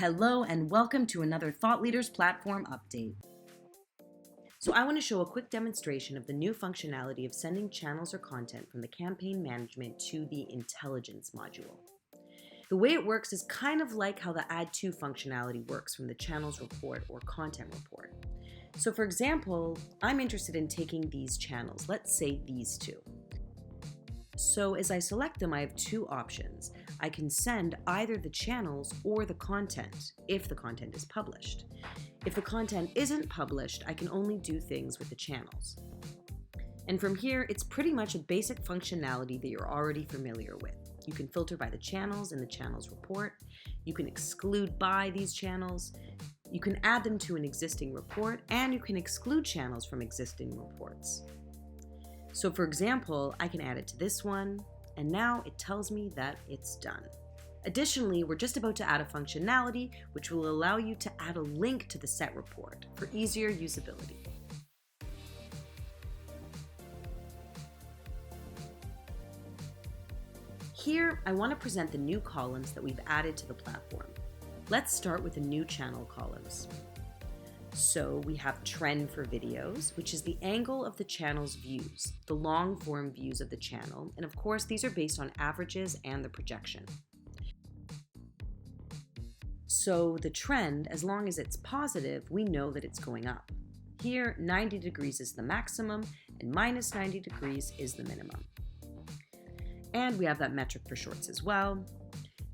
Hello and welcome to another ThoughtLeaders platform update. So I want to show a quick demonstration of the new functionality of sending channels or content from the campaign management to the intelligence module. The way it works is kind of like how the add to functionality works from the channels report or content report. So for example, I'm interested in taking these channels, let's say these two. So as I select them, I have two options. I can send either the channels or the content, if the content is published. If the content isn't published, I can only do things with the channels. And from here, it's pretty much a basic functionality that you're already familiar with. You can filter by the channels in the channels report. You can exclude by these channels. You can add them to an existing report, and you can exclude channels from existing reports. So for example, I can add it to this one, and now it tells me that it's done. Additionally, we're just about to add a functionality which will allow you to add a link to the set report for easier usability. Here, I want to present the new columns that we've added to the platform. Let's start with the new channel columns. So we have trend for videos, which is the angle of the channel's views, the long form views of the channel, and of course these are based on averages and the projection. So the trend, as long as it's positive, we know that it's going up. Here, 90 degrees is the maximum and minus 90 degrees is the minimum. And we have that metric for shorts as well.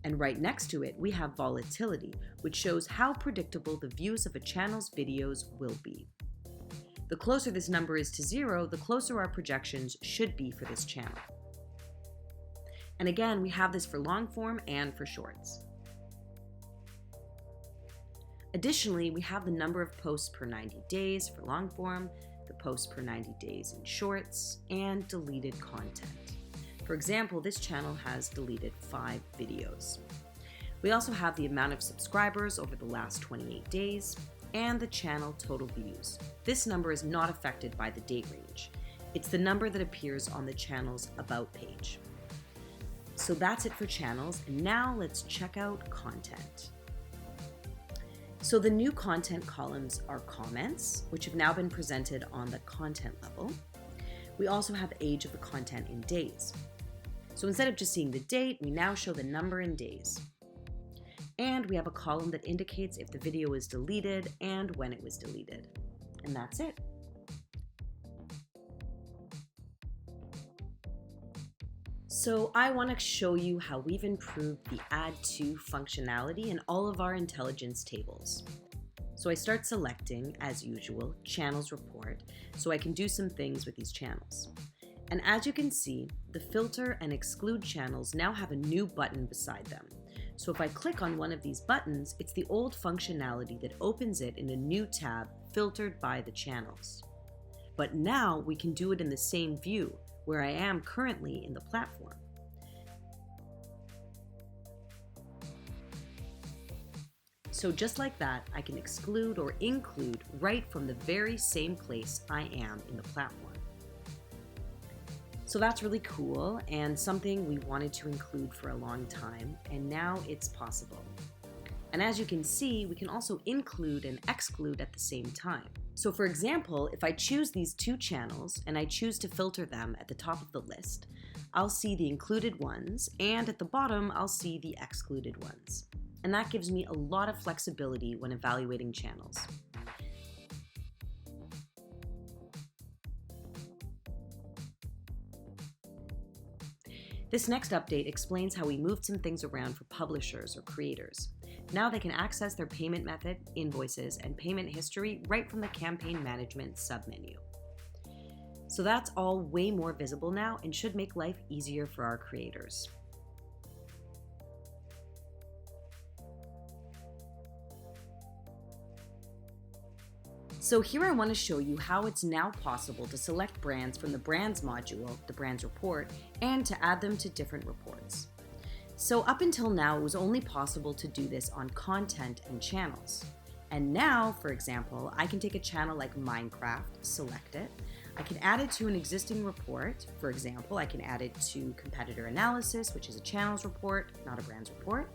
And right next to it, we have volatility, which shows how predictable the views of a channel's videos will be. The closer this number is to 0, the closer our projections should be for this channel. And again, we have this for long form and for shorts. Additionally, we have the number of posts per 90 days for long form, the posts per 90 days in shorts, and deleted content. For example, this channel has deleted 5 videos. We also have the amount of subscribers over the last 28 days and the channel total views. This number is not affected by the date range. It's the number that appears on the channel's About page. So that's it for channels, and now let's check out content. So the new content columns are comments, which have now been presented on the content level. We also have age of the content in days. So instead of just seeing the date, we now show the number in days. And we have a column that indicates if the video was deleted and when it was deleted. And that's it. So I want to show you how we've improved the add to functionality in all of our intelligence tables. So I start selecting, as usual, channels report, so I can do some things with these channels. And as you can see, the filter and exclude channels now have a new button beside them. So if I click on one of these buttons, it's the old functionality that opens it in a new tab filtered by the channels. But now we can do it in the same view where I am currently in the platform. So just like that, I can exclude or include right from the very same place I am in the platform. So that's really cool and something we wanted to include for a long time, and now it's possible. And as you can see, we can also include and exclude at the same time. So for example, if I choose these two channels and I choose to filter them at the top of the list, I'll see the included ones, and at the bottom, I'll see the excluded ones. And that gives me a lot of flexibility when evaluating channels. This next update explains how we moved some things around for publishers or creators. Now they can access their payment method, invoices, and payment history right from the campaign management submenu. So that's all way more visible now and should make life easier for our creators. So here I want to show you how it's now possible to select brands from the Brands module, the Brands report, and to add them to different reports. So up until now, it was only possible to do this on content and channels. And now, for example, I can take a channel like Minecraft, select it. I can add it to an existing report. For example, I can add it to competitor analysis, which is a channels report, not a brands report.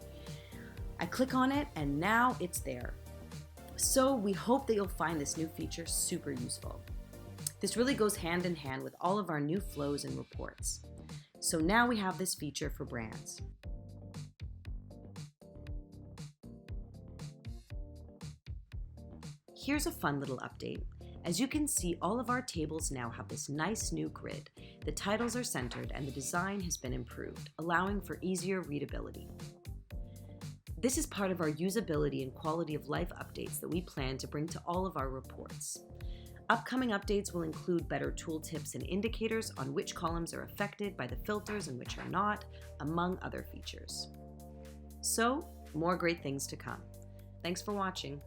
I click on it and now it's there. So we hope that you'll find this new feature super useful. This really goes hand in hand with all of our new flows and reports. So now we have this feature for brands. Here's a fun little update. As you can see, all of our tables now have this nice new grid. The titles are centered and the design has been improved, allowing for easier readability. This is part of our usability and quality of life updates that we plan to bring to all of our reports. Upcoming updates will include better tooltips and indicators on which columns are affected by the filters and which are not, among other features. So, more great things to come. Thanks for watching.